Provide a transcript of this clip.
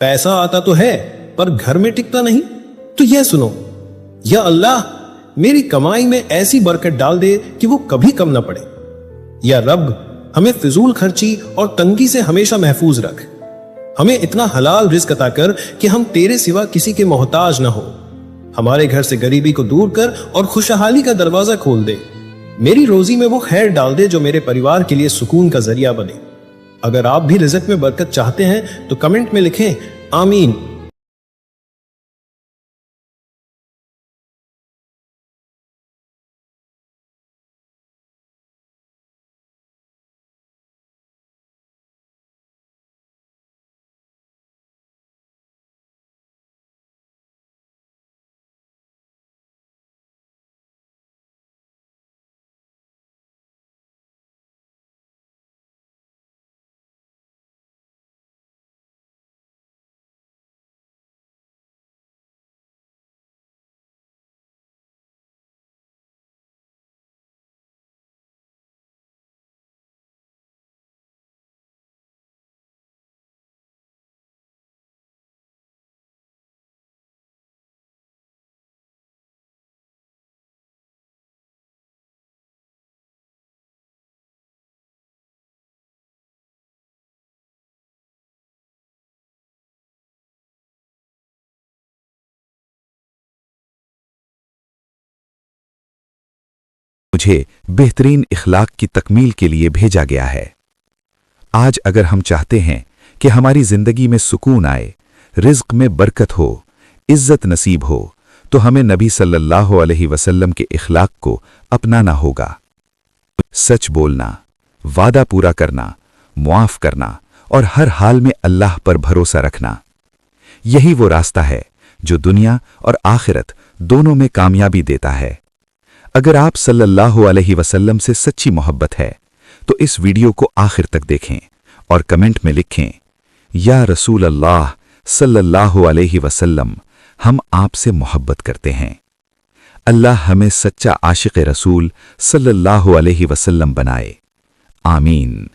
पैसा आता तो है पर घर में टिकता नहीं। तो यह सुनो, या अल्लाह मेरी कमाई में ऐसी बरकत डाल दे कि वो कभी कम ना पड़े। या रब हमें फिजूल खर्ची और तंगी से हमेशा महफूज रख। हमें इतना हलाल रिज़्क अता कर कि हम तेरे सिवा किसी के मोहताज ना हो। हमारे घर से गरीबी को दूर कर और खुशहाली का दरवाजा खोल दे। मेरी रोजी में वो खैर डाल दे जो मेरे परिवार के लिए सुकून का जरिया बने। अगर आप भी रिज़्क में बरकत चाहते हैं तो कमेंट में लिखें आमीन। मुझे बेहतरीन इखलाक की तकमील के लिए भेजा गया है। आज अगर हम चाहते हैं कि हमारी जिंदगी में सुकून आए, रिज़्क में बरकत हो, इज्जत नसीब हो, तो हमें नबी सल्लल्लाहु अलैहि वसल्लम के इखलाक को अपनाना होगा। सच बोलना, वादा पूरा करना, मुआफ करना और हर हाल में अल्लाह पर भरोसा रखना, यही वो रास्ता है जो दुनिया और आखिरत दोनों में कामयाबी देता है। अगर आप सल्लल्लाहु अलैहि वसल्लम से सच्ची मोहब्बत है तो इस वीडियो को आखिर तक देखें और कमेंट में लिखें, या रसूल अल्लाह सल्लल्लाहु अलैहि वसल्लम, हम आपसे मोहब्बत करते हैं। अल्लाह हमें सच्चा आशिक़ रसूल सल्लल्लाहु अलैहि वसल्लम बनाए। आमीन।